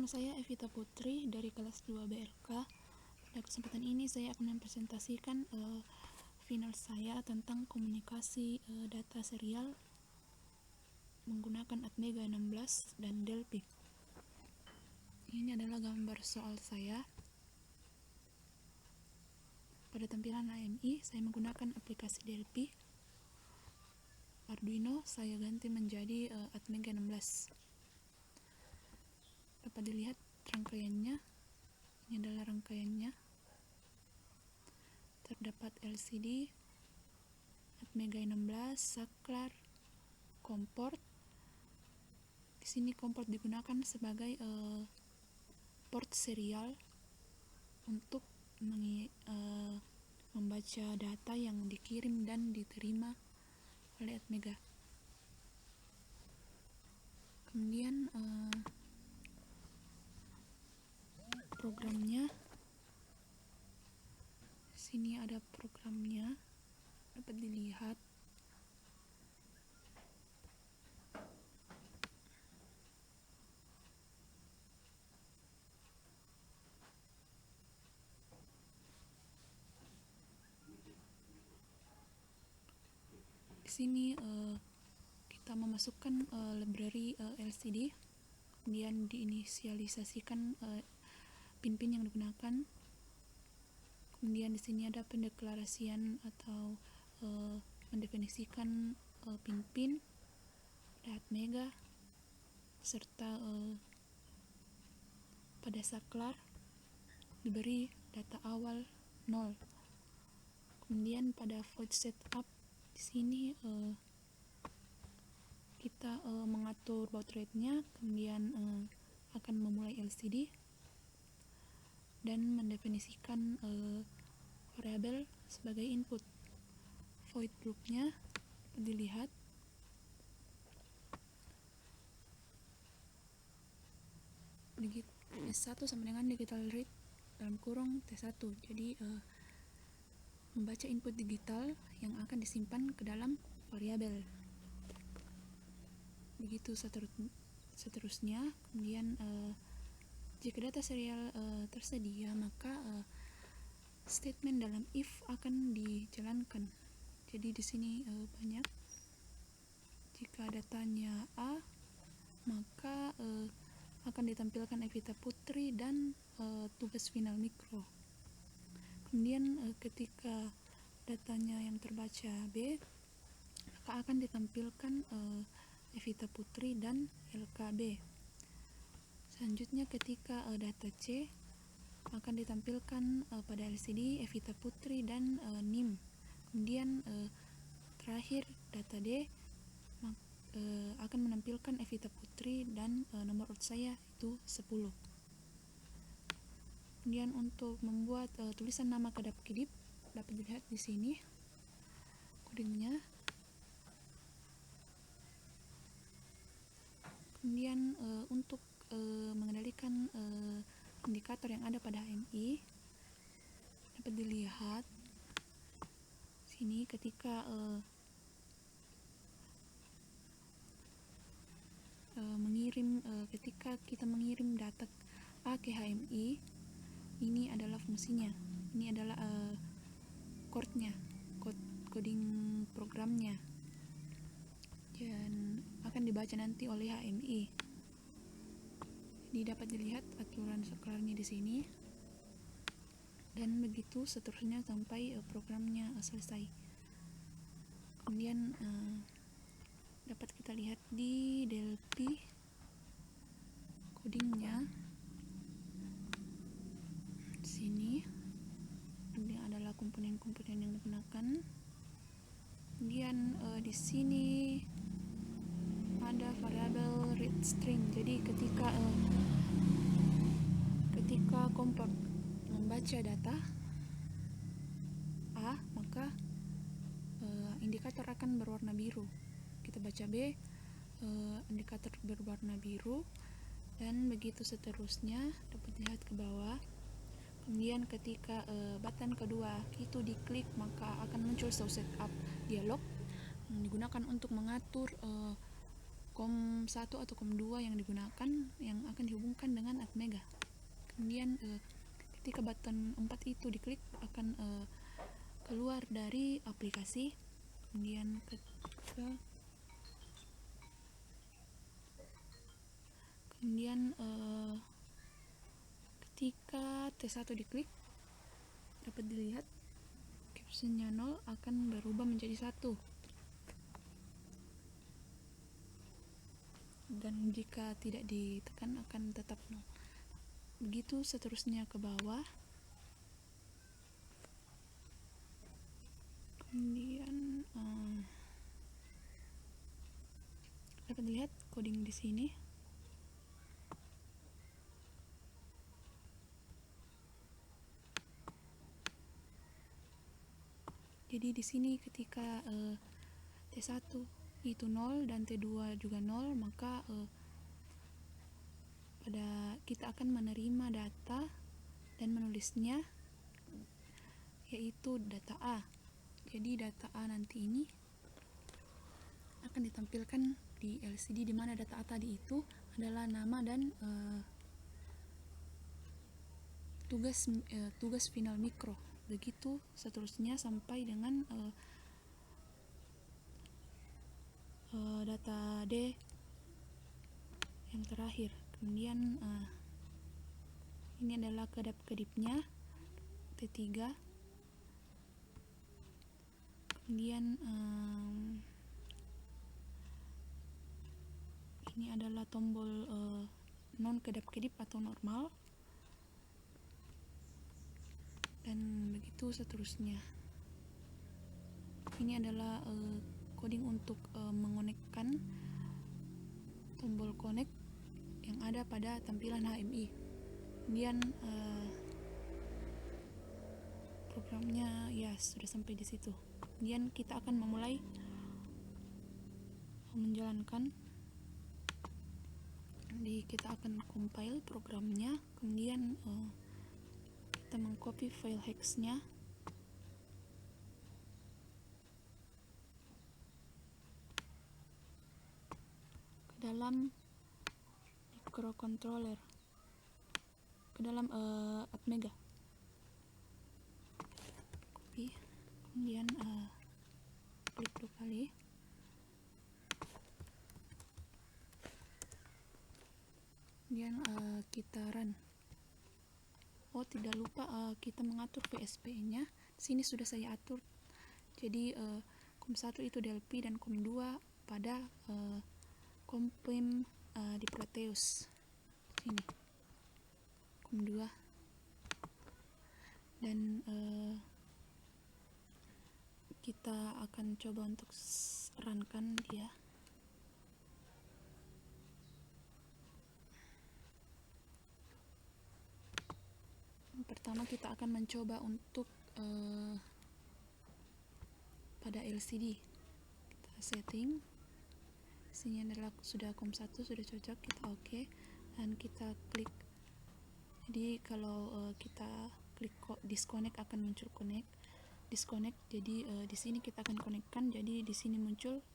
Nama saya Evita Putri dari kelas 2 BLK. Pada kesempatan ini saya akan mempresentasikan final saya tentang komunikasi data serial menggunakan Atmega 16 dan Delphi. Ini adalah gambar soal saya. Pada tampilan AMI, saya menggunakan aplikasi Delphi. Arduino saya ganti menjadi Atmega 16. Dapat dilihat rangkaiannya. Ini adalah rangkaiannya. Terdapat LCD, Atmega 16, saklar, komport. Di sini komport digunakan sebagai port serial untuk membaca data yang dikirim dan diterima oleh Atmega. Kemudian programnya, sini ada programnya, dapat dilihat. Di sini kita memasukkan library LCD, kemudian diinisialisasikan pin-pin yang digunakan. Kemudian di sini ada pendeklarasian atau mendefinisikan pin-pin pada Atmega, serta pada saklar diberi data awal 0. Kemudian pada void setup di sini kita mengatur baud rate-nya, kemudian akan memulai LCD dan mendefinisikan variabel sebagai input. Void loop-nya dilihat. S1 sama dengan digital read dalam kurung T1. Jadi membaca input digital yang akan disimpan ke dalam variabel. Begitu seterusnya. Kemudian jika data serial tersedia, maka statement dalam if akan dijalankan. Jadi di sini banyak. Jika datanya A, maka akan ditampilkan Evita Putri dan tugas final mikro. Kemudian ketika datanya yang terbaca B, maka akan ditampilkan Evita Putri dan LKB. Selanjutnya ketika data C, akan ditampilkan pada LCD Evita Putri dan NIM. Kemudian terakhir data D akan menampilkan Evita Putri dan nomor urut saya itu 10. Kemudian untuk membuat tulisan nama kedap-kedip dapat dilihat di sini kodenya. Kemudian untuk mengendalikan indikator yang ada pada HMI dapat dilihat sini ketika ketika kita mengirim data A ke HMI, ini adalah fungsinya, ini adalah coding programnya, dan akan dibaca nanti oleh HMI. Ini dapat dilihat aturan saklarnya di sini, dan begitu seterusnya sampai programnya selesai. Kemudian dapat kita lihat di Delphi codingnya. Di sini ini adalah komponen-komponen yang digunakan. Kemudian di sini ada variabel read string. Jadi ketika komport membaca data A, maka indikator akan berwarna biru. Kita baca B, indikator berwarna biru, dan begitu seterusnya. Dapat dilihat ke bawah. Kemudian ketika button kedua itu diklik, maka akan muncul show setup dialog yang digunakan untuk mengatur COM1 atau COM2 yang digunakan yang akan dihubungkan dengan Atmega. Kemudian ketika button 4 itu diklik akan keluar dari aplikasi. Kemudian ketika T1 diklik dapat dilihat captionnya 0 akan berubah menjadi 1, dan jika tidak ditekan akan tetap 0. Begitu seterusnya ke bawah. Kemudian dapat dilihat coding di sini. Jadi di sini ketika T1 itu 0 dan T2 juga 0, maka kita akan menerima data dan menulisnya yaitu data A. Jadi data A nanti ini akan ditampilkan di LCD, di mana data A tadi itu adalah nama dan tugas final mikro. Begitu seterusnya sampai dengan data D yang terakhir. Kemudian ini adalah kedap-kedipnya T3. Kemudian ini adalah tombol non kedap-kedip atau normal, dan begitu seterusnya. Ini adalah coding untuk mengonekkan tombol connect yang ada pada tampilan HMI. Kemudian programnya ya sudah sampai di situ. Kemudian kita akan memulai menjalankan. Jadi kita akan compile programnya, kemudian kita mengcopy file hexnya ke dalam microcontroller, ke dalam Atmega. Copy, kemudian klik 2 kali. Kemudian kita run. Oh, tidak lupa kita mengatur VSP-nya. Sini sudah saya atur. Jadi COM1 itu DLP dan COM2 pada COM-PIM di Proteus. Ini COM2. Dan kita akan coba untuk runkan dia. Pertama kita akan mencoba untuk pada LCD. Kita setting. Sini adalah sudah COM1, sudah cocok, kita oke, dan kita klik. Jadi kalau kita klik disconnect akan muncul connect, disconnect. Jadi di sini kita akan konekkan. Jadi di sini muncul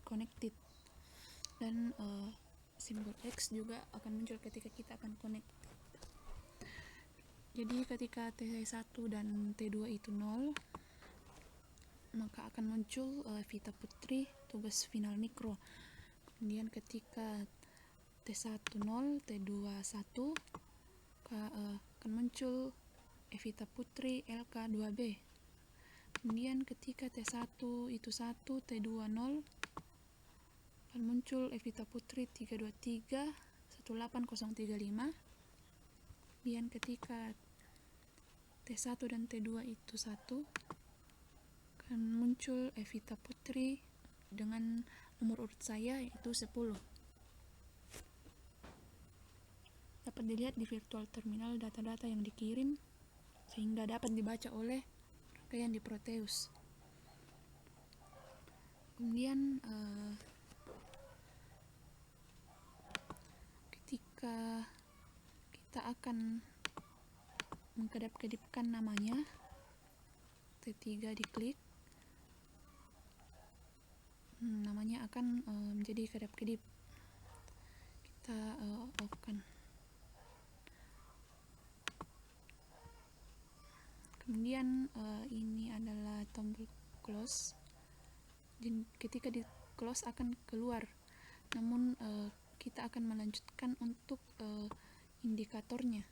connected, dan simbol X juga akan muncul ketika kita akan connect. Jadi ketika T1 dan T2 itu 0, maka akan muncul Vita Putri tugas final mikro. Kemudian ketika T1 0, T2 1, akan muncul Evita Putri LK 2B. Kemudian ketika T1 itu 1, T2 0, akan muncul Evita Putri 323 18035. Kemudian ketika T1 dan T2 itu 1, akan muncul Evita Putri dengan nomor urut saya yaitu 10. Dapat dilihat di virtual terminal data-data yang dikirim sehingga dapat dibaca oleh rangkaian di Proteus. Kemudian ketika kita akan mengkedap-kedipkan namanya, T3 diklik, namanya akan menjadi kedap-kedip. Kita off kan. Kemudian ini adalah tombol close. Dan ketika di close akan keluar, namun kita akan melanjutkan untuk indikatornya.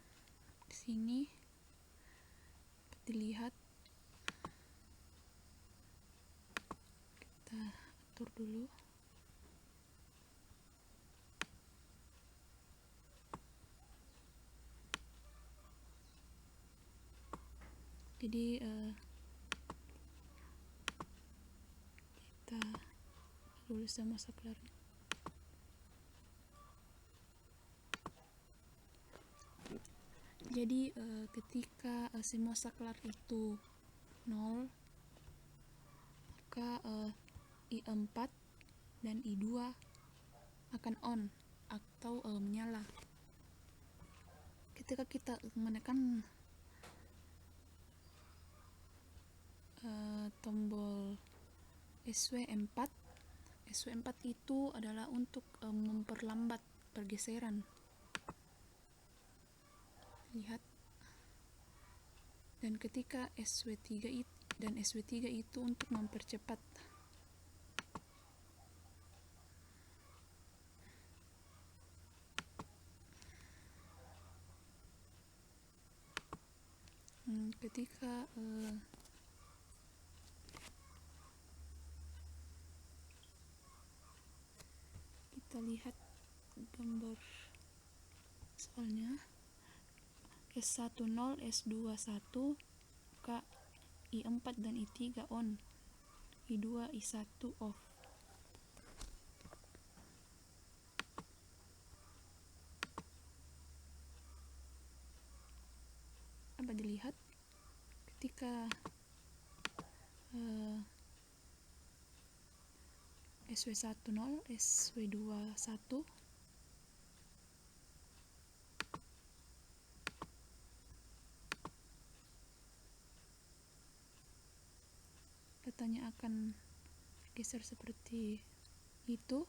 Di sini dilihat, kita atur dulu. Jadi kita lulus sama saklar. Jadi ketika semua saklar itu 0, maka I4 dan I2 akan on atau menyala. Ketika kita menekan tombol SW4, SW4 itu adalah untuk memperlambat pergeseran. Lihat. Dan ketika SW3 dan SW3 itu untuk mempercepat. Ketika kita lihat gambar soalnya S10, S21, maka I4 dan I3 on, I2, I1 off. Apa dilihat ketika SW10, SW21 datanya akan bergeser seperti itu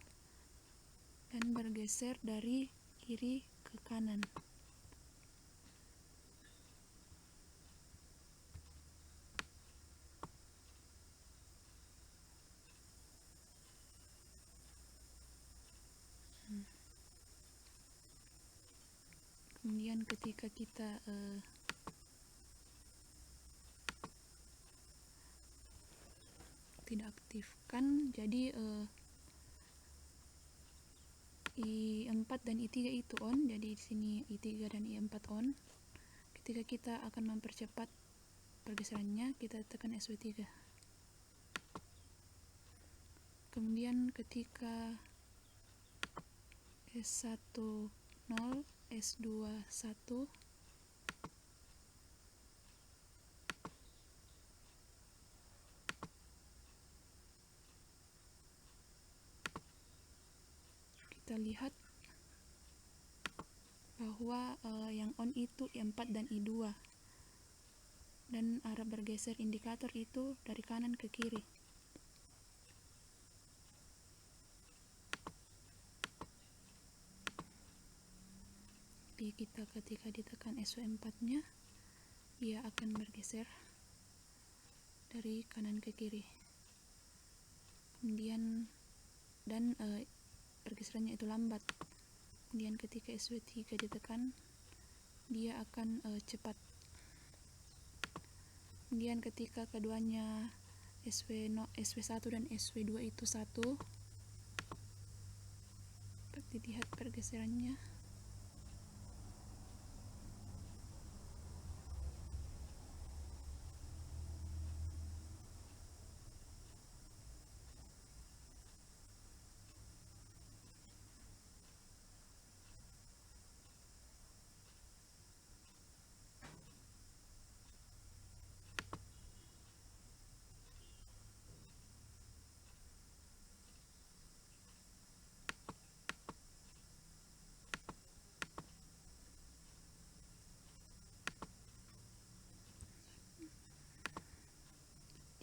dan bergeser dari kiri ke kanan. Kemudian ketika kita tidak aktifkan, jadi I4 dan I3 itu on, jadi di sini I3 dan I4 on. Ketika kita akan mempercepat pergeserannya, kita tekan SW3. Kemudian ketika S10, S21 kita lihat bahwa yang on itu I4 dan I2 dan arah bergeser indikator itu dari kanan ke kiri. Jadi kita ketika ditekan SW4 nya, dia akan bergeser dari kanan ke kiri. Kemudian dan pergeserannya itu lambat. Kemudian ketika SW3 ditekan, dia akan cepat. Kemudian ketika keduanya SW1 dan SW2 itu satu, seperti lihat pergeserannya.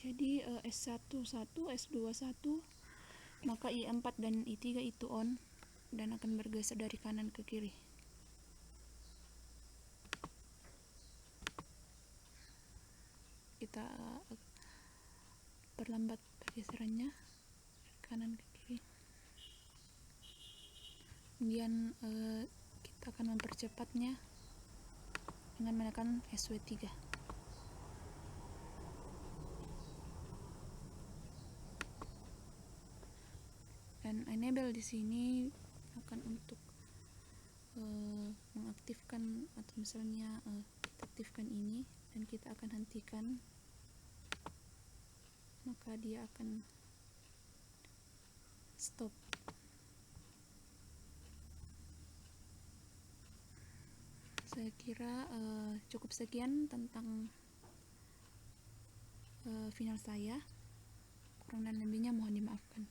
Jadi S11, S21 maka I4 dan I3 itu on dan akan bergeser dari kanan ke kiri. Kita perlambat pergeserannya dari kanan ke kiri. Kemudian kita akan mempercepatnya dengan menekan SW3. Dan enable di sini akan untuk mengaktifkan, atau misalnya kita aktifkan ini dan kita akan hentikan, maka dia akan stop. Saya kira cukup sekian tentang final saya. Kurang dan lebihnya mohon dimaafkan.